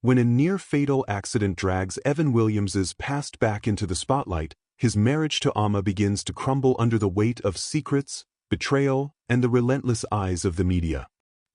When a near-fatal accident drags Evan Williams's past back into the spotlight, his marriage to Amma begins to crumble under the weight of secrets, betrayal, and the relentless eyes of the media.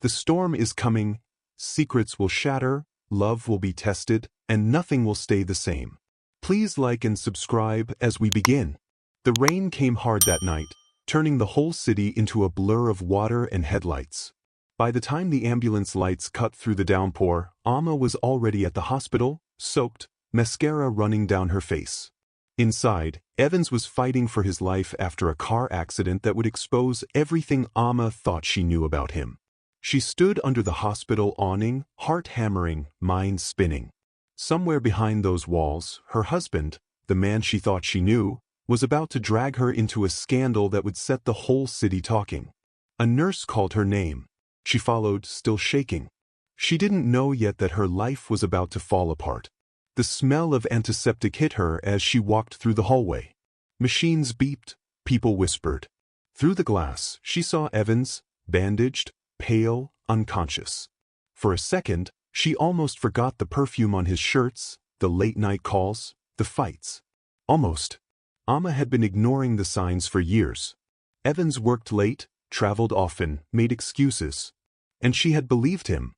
The storm is coming, secrets will shatter, love will be tested, and nothing will stay the same. Please like and subscribe as we begin. The rain came hard that night, turning the whole city into a blur of water and headlights. By the time the ambulance lights cut through the downpour, Amma was already at the hospital, soaked, mascara running down her face. Inside, Evans was fighting for his life after a car accident that would expose everything Amma thought she knew about him. She stood under the hospital awning, heart hammering, mind spinning. Somewhere behind those walls, her husband, the man she thought she knew, was about to drag her into a scandal that would set the whole city talking. A nurse called her name. She followed, still shaking. She didn't know yet that her life was about to fall apart. The smell of antiseptic hit her as she walked through the hallway. Machines beeped, people whispered. Through the glass, she saw Evans, bandaged, pale, unconscious. For a second, she almost forgot the perfume on his shirts, the late-night calls, the fights. Almost. Amma had been ignoring the signs for years. Evans worked late, traveled often, made excuses. And she had believed him.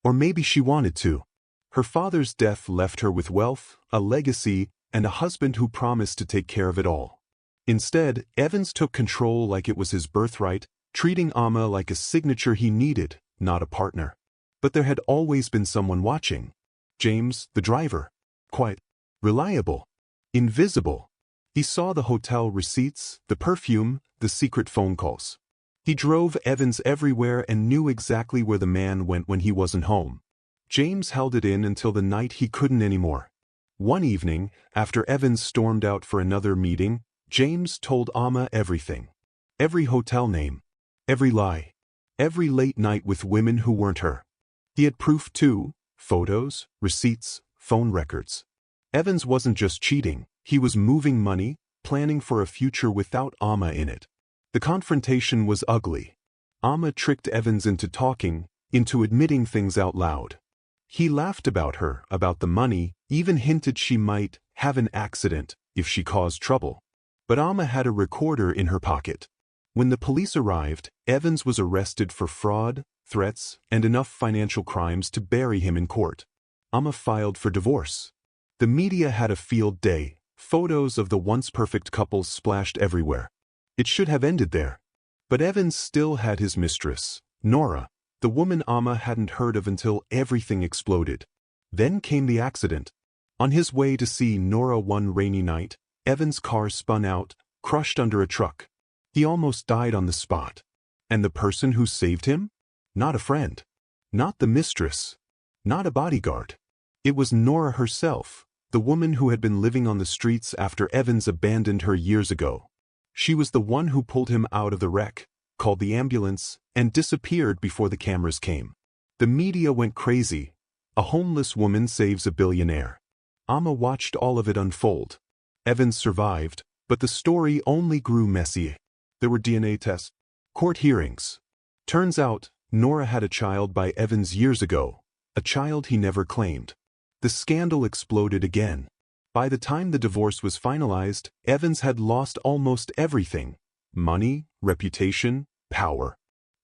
Or maybe she wanted to. Her father's death left her with wealth, a legacy, and a husband who promised to take care of it all. Instead, Evans took control like it was his birthright, treating Amma like a signature he needed, not a partner. But there had always been someone watching. James, the driver. Quiet. Reliable. Invisible. He saw the hotel receipts, the perfume, the secret phone calls. He drove Evans everywhere and knew exactly where the man went when he wasn't home. James held it in until the night he couldn't anymore. One evening, after Evans stormed out for another meeting, James told Amma everything. Every hotel name. Every lie. Every late night with women who weren't her. He had proof too, photos, receipts, phone records. Evans wasn't just cheating, he was moving money, planning for a future without Amma in it. The confrontation was ugly. Amma tricked Evans into talking, into admitting things out loud. He laughed about her, about the money, even hinted she might have an accident if she caused trouble. But Amma had a recorder in her pocket. When the police arrived, Evans was arrested for fraud, threats, and enough financial crimes to bury him in court. Amma filed for divorce. The media had a field day. Photos of the once-perfect couple splashed everywhere. It should have ended there. But Evans still had his mistress, Nora, the woman Amma hadn't heard of until everything exploded. Then came the accident. On his way to see Nora one rainy night, Evans' car spun out, crushed under a truck. He almost died on the spot. And the person who saved him? Not a friend. Not the mistress. Not a bodyguard. It was Nora herself, the woman who had been living on the streets after Evans abandoned her years ago. She was the one who pulled him out of the wreck, called the ambulance, and disappeared before the cameras came. The media went crazy. A homeless woman saves a billionaire. Amma watched all of it unfold. Evans survived, but the story only grew messy. There were DNA tests, court hearings. Turns out, Nora had a child by Evans years ago, a child he never claimed. The scandal exploded again. By the time the divorce was finalized, Evans had lost almost everything: money, reputation, power.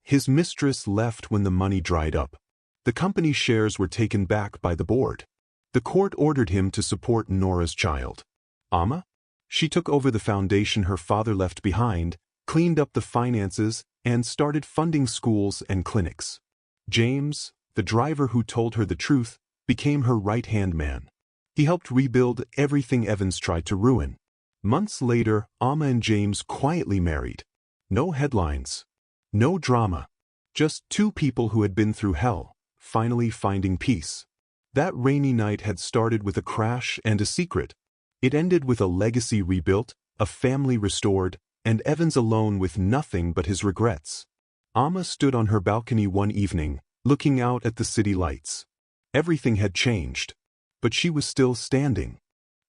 His mistress left when the money dried up. The company's shares were taken back by the board. The court ordered him to support Nora's child. Amma? She took over the foundation her father left behind, cleaned up the finances, and started funding schools and clinics. James, the driver who told her the truth, became her right-hand man. He helped rebuild everything Evans tried to ruin. Months later, Amma and James quietly married. No headlines. No drama. Just two people who had been through hell, finally finding peace. That rainy night had started with a crash and a secret. It ended with a legacy rebuilt, a family restored, and Evans alone with nothing but his regrets. Amma stood on her balcony one evening, looking out at the city lights. Everything had changed. But she was still standing.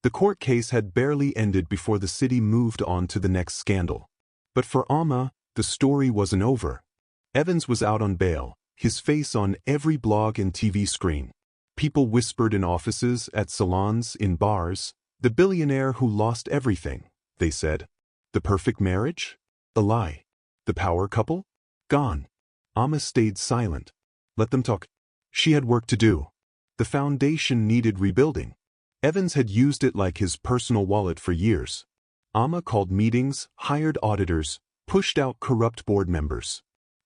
The court case had barely ended before the city moved on to the next scandal. But for Amma, the story wasn't over. Evans was out on bail, his face on every blog and TV screen. People whispered in offices, at salons, in bars. The billionaire who lost everything, they said. The perfect marriage? A lie. The power couple? Gone. Amma stayed silent. Let them talk. She had work to do. The foundation needed rebuilding. Evans had used it like his personal wallet for years. Amma called meetings, hired auditors, pushed out corrupt board members.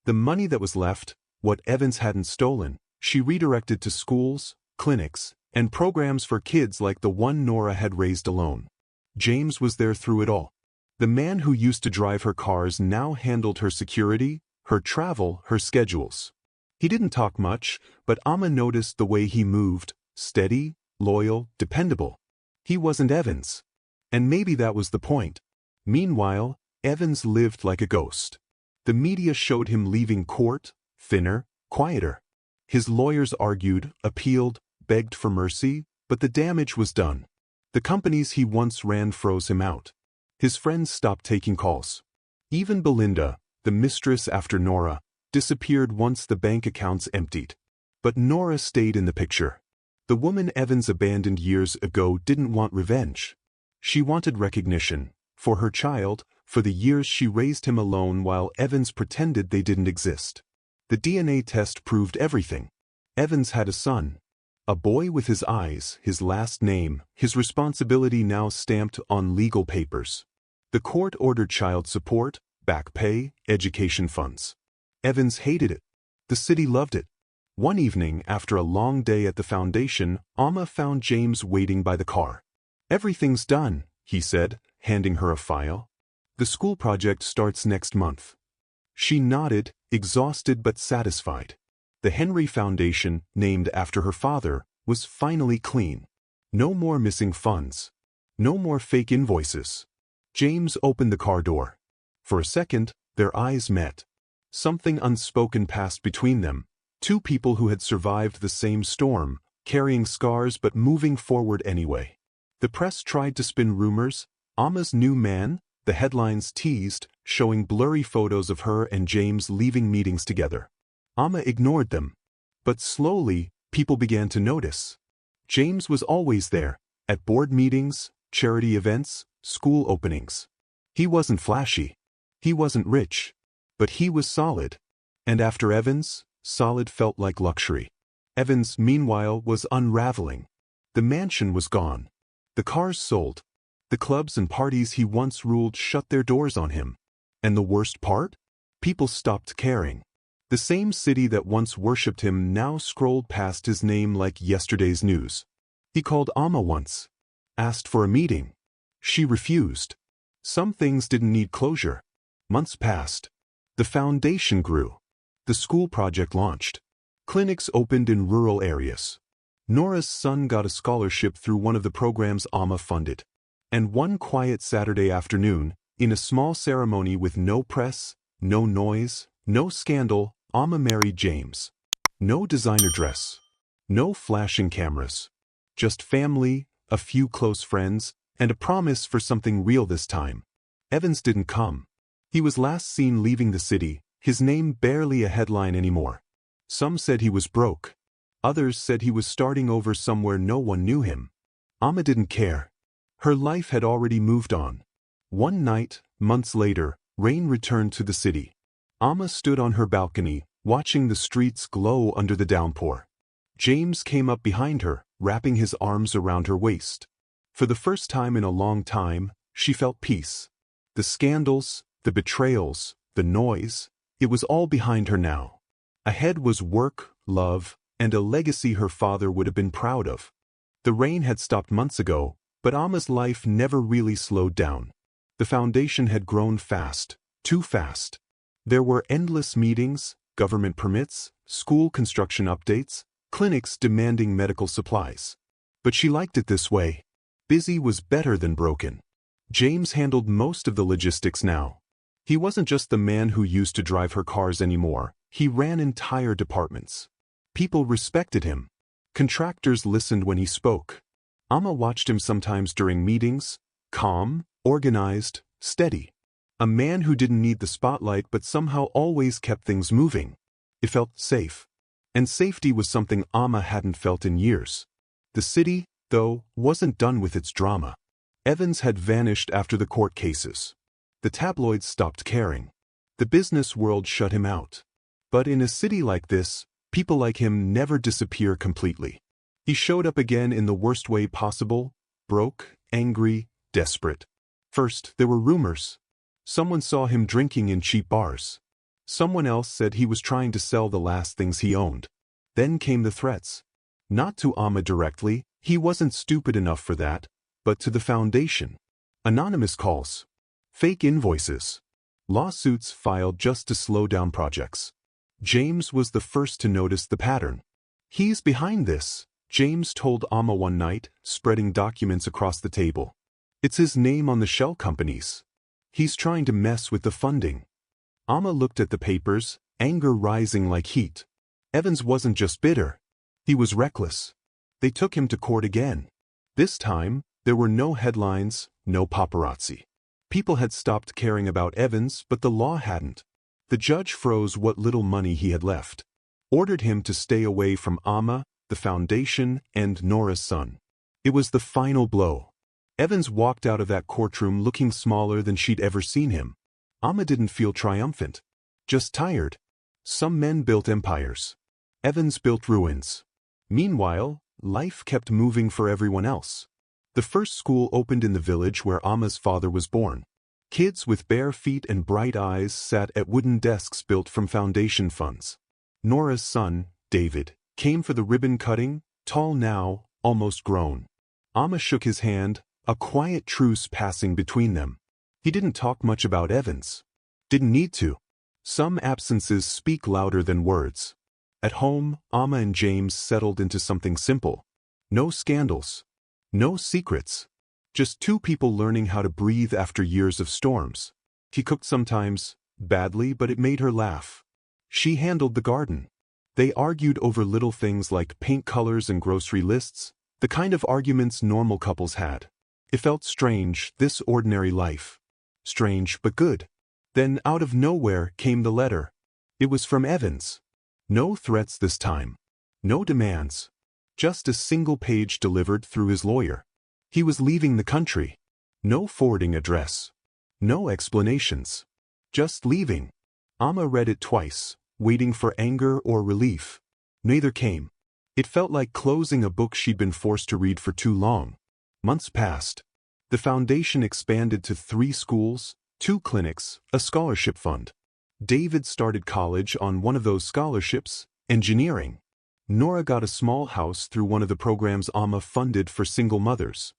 The money that was left, what Evans hadn't stolen, she redirected to schools, clinics, and programs for kids like the one Nora had raised alone. James was there through it all. The man who used to drive her cars now handled her security, her travel, her schedules. He didn't talk much, but Amma noticed the way he moved, steady, loyal, dependable. He wasn't Evans. And maybe that was the point. Meanwhile, Evans lived like a ghost. The media showed him leaving court, thinner, quieter. His lawyers argued, appealed, begged for mercy, but the damage was done. The companies he once ran froze him out. His friends stopped taking calls. Even Belinda, the mistress after Nora, disappeared once the bank accounts emptied. But Nora stayed in the picture. The woman Evans abandoned years ago didn't want revenge. She wanted recognition, for her child, for the years she raised him alone while Evans pretended they didn't exist. The DNA test proved everything. Evans had a son. A boy with his eyes, his last name, his responsibility now stamped on legal papers. The court ordered child support, back pay, education funds. Evans hated it. The city loved it. One evening, after a long day at the foundation, Amma found James waiting by the car. "Everything's done," he said, handing her a file. "The school project starts next month." She nodded, exhausted but satisfied. The Henry Foundation, named after her father, was finally clean. No more missing funds. No more fake invoices. James opened the car door. For a second, their eyes met. Something unspoken passed between them. Two people who had survived the same storm, carrying scars but moving forward anyway. The press tried to spin rumors. Amma's new man, the headlines teased, showing blurry photos of her and James leaving meetings together. Amma ignored them. But slowly, people began to notice. James was always there, at board meetings, charity events, school openings. He wasn't flashy. He wasn't rich. But he was solid. And after Evans, solid felt like luxury. Evans, meanwhile, was unraveling. The mansion was gone. The cars sold. The clubs and parties he once ruled shut their doors on him. And the worst part? People stopped caring. The same city that once worshipped him now scrolled past his name like yesterday's news. He called Amma once. Asked for a meeting. She refused. Some things didn't need closure. Months passed. The foundation grew. The school project launched. Clinics opened in rural areas. Nora's son got a scholarship through one of the programs Amma funded. And one quiet Saturday afternoon, in a small ceremony with no press, no noise, no scandal, Amma married James. No designer dress. No flashing cameras. Just family, a few close friends, and a promise for something real this time. Evans didn't come. He was last seen leaving the city, his name barely a headline anymore. Some said he was broke. Others said he was starting over somewhere no one knew him. Amma didn't care. Her life had already moved on. One night, months later, rain returned to the city. Amma stood on her balcony, watching the streets glow under the downpour. James came up behind her, wrapping his arms around her waist. For the first time in a long time, she felt peace. The scandals, the betrayals, the noise, it was all behind her now. Ahead was work, love, and a legacy her father would have been proud of. The rain had stopped months ago, but Amma's life never really slowed down. The foundation had grown fast, too fast. There were endless meetings, government permits, school construction updates, clinics demanding medical supplies. But she liked it this way. Busy was better than broken. James handled most of the logistics now. He wasn't just the man who used to drive her cars anymore. He ran entire departments. People respected him. Contractors listened when he spoke. Amma watched him sometimes during meetings, calm, organized, steady. A man who didn't need the spotlight but somehow always kept things moving. It felt safe. And safety was something Amma hadn't felt in years. The city, though, wasn't done with its drama. Evans had vanished after the court cases. The tabloids stopped caring. The business world shut him out. But in a city like this, people like him never disappear completely. He showed up again in the worst way possible, broke, angry, desperate. First, there were rumors. Someone saw him drinking in cheap bars. Someone else said he was trying to sell the last things he owned. Then came the threats. Not to Amma directly, he wasn't stupid enough for that, but to the foundation. Anonymous calls. Fake invoices. Lawsuits filed just to slow down projects. James was the first to notice the pattern. He's behind this, James told Amma one night, spreading documents across the table. It's his name on the shell companies. He's trying to mess with the funding. Amma looked at the papers, anger rising like heat. Evans wasn't just bitter. He was reckless. They took him to court again. This time, there were no headlines, no paparazzi. People had stopped caring about Evans, but the law hadn't. The judge froze what little money he had left. Ordered him to stay away from Amma, the foundation, and Nora's son. It was the final blow. Evans walked out of that courtroom looking smaller than she'd ever seen him. Amma didn't feel triumphant. Just tired. Some men built empires. Evans built ruins. Meanwhile, life kept moving for everyone else. The first school opened in the village where Amma's father was born. Kids with bare feet and bright eyes sat at wooden desks built from foundation funds. Nora's son, David, came for the ribbon cutting, tall now, almost grown. Amma shook his hand, a quiet truce passing between them. He didn't talk much about Evans. Didn't need to. Some absences speak louder than words. At home, Amma and James settled into something simple. No scandals. No secrets. Just two people learning how to breathe after years of storms. He cooked sometimes, badly, but it made her laugh. She handled the garden. They argued over little things like paint colors and grocery lists, the kind of arguments normal couples had. It felt strange, this ordinary life. Strange but good. Then out of nowhere came the letter. It was from Evans. No threats this time. No demands. Just a single page delivered through his lawyer. He was leaving the country. No forwarding address. No explanations. Just leaving. Amma read it twice, waiting for anger or relief. Neither came. It felt like closing a book she'd been forced to read for too long. Months passed. The foundation expanded to 3 schools, 2 clinics, a scholarship fund. David started college on one of those scholarships, engineering. Nora got a small house through one of the programs Amma funded for single mothers.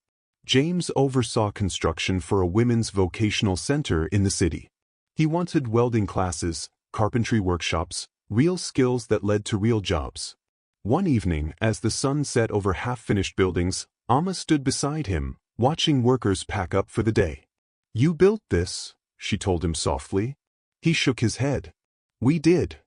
James oversaw construction for a women's vocational center in the city. He wanted welding classes, carpentry workshops, real skills that led to real jobs. One evening, as the sun set over half-finished buildings, Amma stood beside him, watching workers pack up for the day. "You built this," she told him softly. He shook his head. "We did."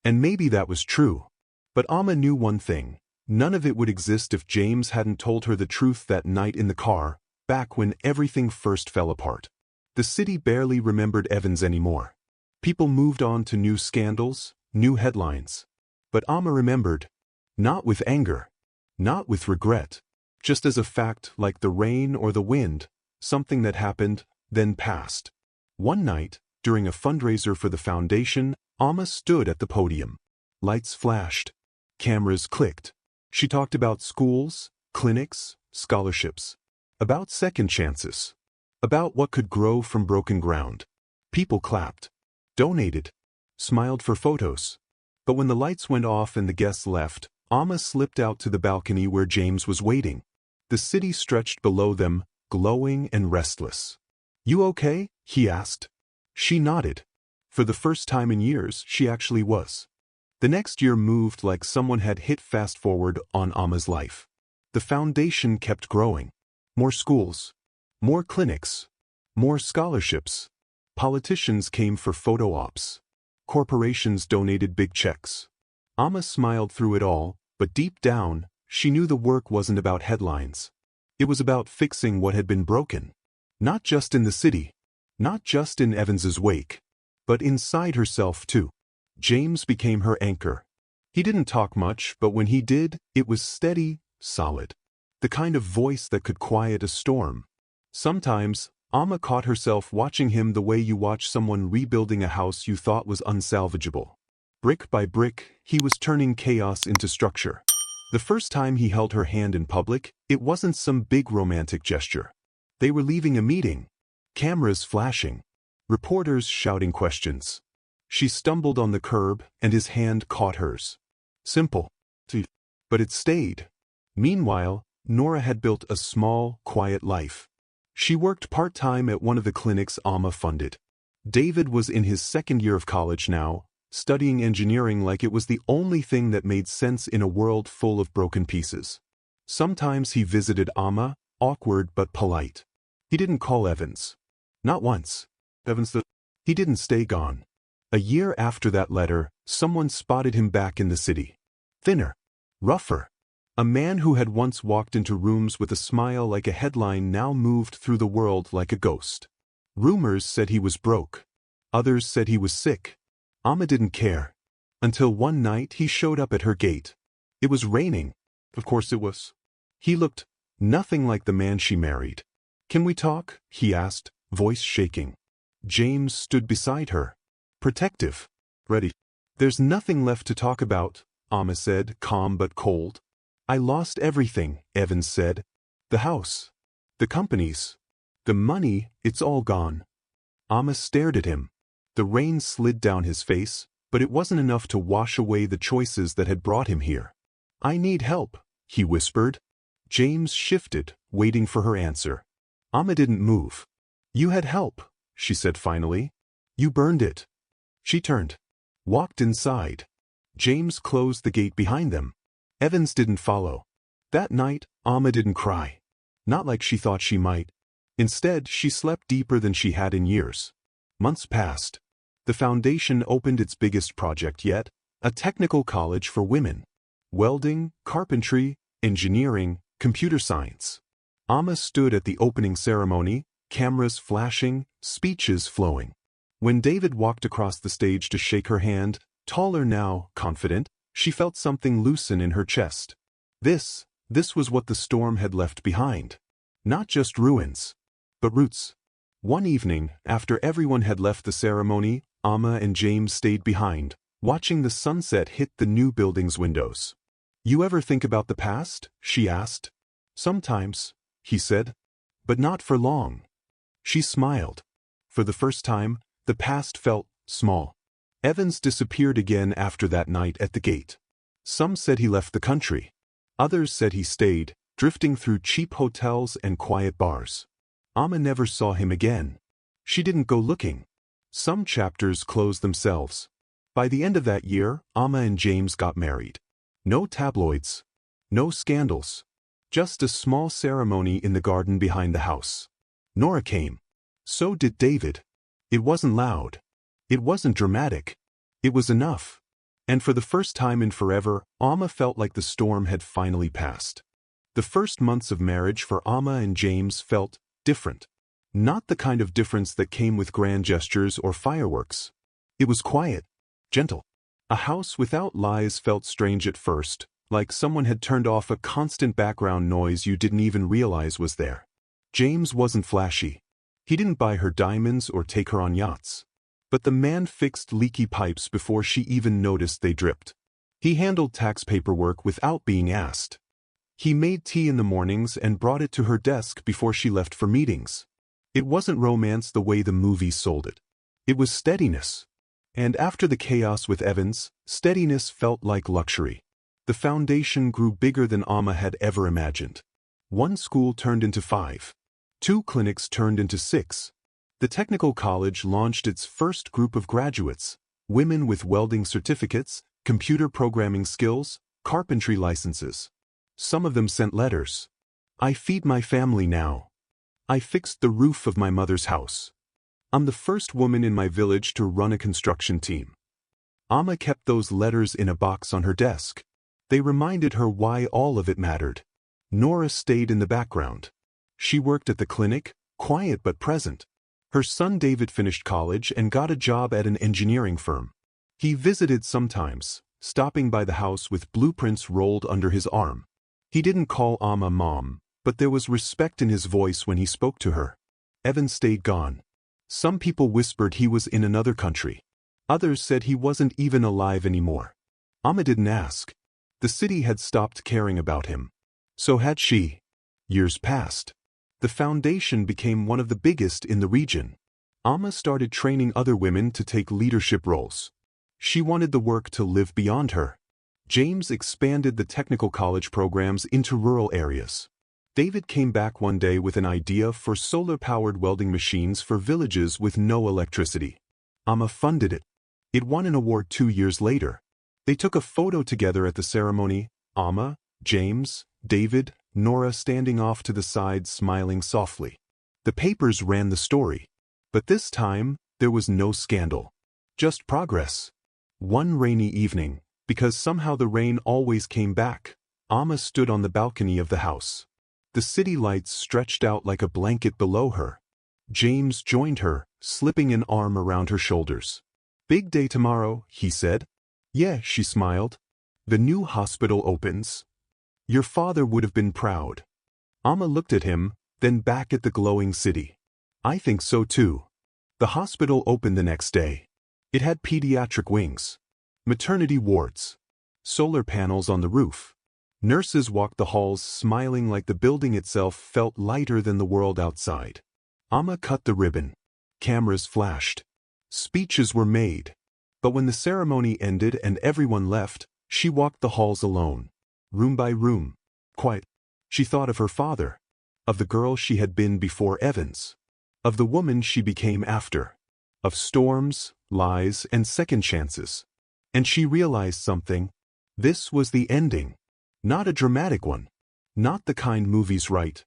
And maybe that was true. But Amma knew one thing. None of it would exist if James hadn't told her the truth that night in the car, back when everything first fell apart. The city barely remembered Evans anymore. People moved on to new scandals, new headlines. But Amma remembered. Not with anger. Not with regret. Just as a fact like the rain or the wind, something that happened, then passed. One night, during a fundraiser for the foundation, Amma stood at the podium. Lights flashed. Cameras clicked. She talked about schools, clinics, scholarships. About second chances. About what could grow from broken ground. People clapped. Donated. Smiled for photos. But when the lights went off and the guests left, Amma slipped out to the balcony where James was waiting. The city stretched below them, glowing and restless. "You okay?" he asked. She nodded. For the first time in years, she actually was. The next year moved like someone had hit fast forward on Amma's life. The foundation kept growing. More schools. More clinics. More scholarships. Politicians came for photo ops. Corporations donated big checks. Amma smiled through it all, but deep down, she knew the work wasn't about headlines. It was about fixing what had been broken. Not just in the city. Not just in Evans's wake. But inside herself too. James became her anchor. He didn't talk much, but when he did, it was steady, solid. The kind of voice that could quiet a storm. Sometimes, Amma caught herself watching him the way you watch someone rebuilding a house you thought was unsalvageable. Brick by brick, he was turning chaos into structure. The first time he held her hand in public, it wasn't some big romantic gesture. They were leaving a meeting. Cameras flashing. Reporters shouting questions. She stumbled on the curb, and his hand caught hers. Simple. But it stayed. Meanwhile, Nora had built a small, quiet life. She worked part-time at one of the clinics Amma funded. David was in his second year of college now, studying engineering like it was the only thing that made sense in a world full of broken pieces. Sometimes he visited Amma, awkward but polite. He didn't call Evans. Not once. He didn't stay gone. A year after that letter, someone spotted him back in the city. Thinner. Rougher. A man who had once walked into rooms with a smile like a headline now moved through the world like a ghost. Rumors said he was broke. Others said he was sick. Amma didn't care. Until one night he showed up at her gate. It was raining. Of course it was. He looked nothing like the man she married. "Can we talk?" he asked, voice shaking. James stood beside her. Protective. Ready. "There's nothing left to talk about," Amma said, calm but cold. "I lost everything," Evans said. "The house. The companies. The money, it's all gone." Amma stared at him. The rain slid down his face, but it wasn't enough to wash away the choices that had brought him here. "I need help," he whispered. James shifted, waiting for her answer. Amma didn't move. "You had help," she said finally. "You burned it." She turned. Walked inside. James closed the gate behind them. Evans didn't follow. That night, Amma didn't cry. Not like she thought she might. Instead, she slept deeper than she had in years. Months passed. The foundation opened its biggest project yet, a technical college for women. Welding, carpentry, engineering, computer science. Amma stood at the opening ceremony, cameras flashing, speeches flowing. When David walked across the stage to shake her hand, taller now, confident, she felt something loosen in her chest. This was what the storm had left behind. Not just ruins, but roots. One evening, after everyone had left the ceremony, Amma and James stayed behind, watching the sunset hit the new building's windows. "You ever think about the past?" she asked. "Sometimes," he said. "But not for long." She smiled. For the first time, the past felt small. Evans disappeared again after that night at the gate. Some said he left the country. Others said he stayed, drifting through cheap hotels and quiet bars. Amma never saw him again. She didn't go looking. Some chapters closed themselves. By the end of that year, Amma and James got married. No tabloids. No scandals. Just a small ceremony in the garden behind the house. Nora came. So did David. It wasn't loud. It wasn't dramatic. It was enough. And for the first time in forever, Amma felt like the storm had finally passed. The first months of marriage for Amma and James felt different. Not the kind of difference that came with grand gestures or fireworks. It was quiet, gentle. A house without lies felt strange at first, like someone had turned off a constant background noise you didn't even realize was there. James wasn't flashy. He didn't buy her diamonds or take her on yachts. But the man fixed leaky pipes before she even noticed they dripped. He handled tax paperwork without being asked. He made tea in the mornings and brought it to her desk before she left for meetings. It wasn't romance the way the movies sold it. It was steadiness. And after the chaos with Evans, steadiness felt like luxury. The foundation grew bigger than Amma had ever imagined. One school turned into 5. 2 clinics turned into 6. The technical college launched its first group of graduates, women with welding certificates, computer programming skills, carpentry licenses. Some of them sent letters. "I feed my family now. I fixed the roof of my mother's house. I'm the first woman in my village to run a construction team." Amma kept those letters in a box on her desk. They reminded her why all of it mattered. Nora stayed in the background. She worked at the clinic, quiet but present. Her son David finished college and got a job at an engineering firm. He visited sometimes, stopping by the house with blueprints rolled under his arm. He didn't call Amma Mom, but there was respect in his voice when he spoke to her. Evan stayed gone. Some people whispered he was in another country. Others said he wasn't even alive anymore. Amma didn't ask. The city had stopped caring about him. So had she. Years passed. The foundation became one of the biggest in the region. Amma started training other women to take leadership roles. She wanted the work to live beyond her. James expanded the technical college programs into rural areas. David came back one day with an idea for solar-powered welding machines for villages with no electricity. Amma funded it. It won an award 2 years later. They took a photo together at the ceremony, Amma, James, David, Nora standing off to the side smiling softly. The papers ran the story. But this time, there was no scandal. Just progress. One rainy evening, because somehow the rain always came back, Amma stood on the balcony of the house. The city lights stretched out like a blanket below her. James joined her, slipping an arm around her shoulders. "Big day tomorrow," he said. "Yeah," she smiled. "The new hospital opens. Your father would have been proud." Amma looked at him, then back at the glowing city. "I think so too." The hospital opened the next day. It had pediatric wings, maternity wards, solar panels on the roof. Nurses walked the halls smiling like the building itself felt lighter than the world outside. Amma cut the ribbon. Cameras flashed. Speeches were made. But when the ceremony ended and everyone left, she walked the halls alone, room by room, quiet. She thought of her father, of the girl she had been before Evans, of the woman she became after, of storms, lies, and second chances. And she realized something. This was the ending. Not a dramatic one. Not the kind movies write.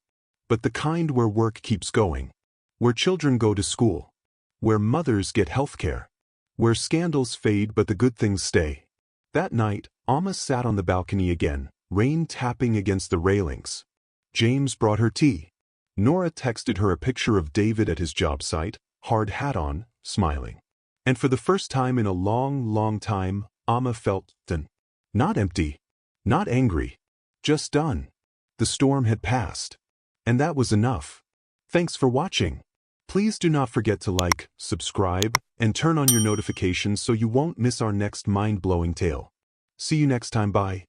But the kind where work keeps going. Where children go to school. Where mothers get health care. Where scandals fade but the good things stay. That night, Amma sat on the balcony again, rain tapping against the railings. James brought her tea. Nora texted her a picture of David at his job site, hard hat on, smiling. And for the first time in a long, long time, Amma felt done. Not empty. Not angry. Just done. The storm had passed. And that was enough. Thanks for watching. Please do not forget to like, subscribe, and turn on your notifications so you won't miss our next mind-blowing tale. See you next time. Bye.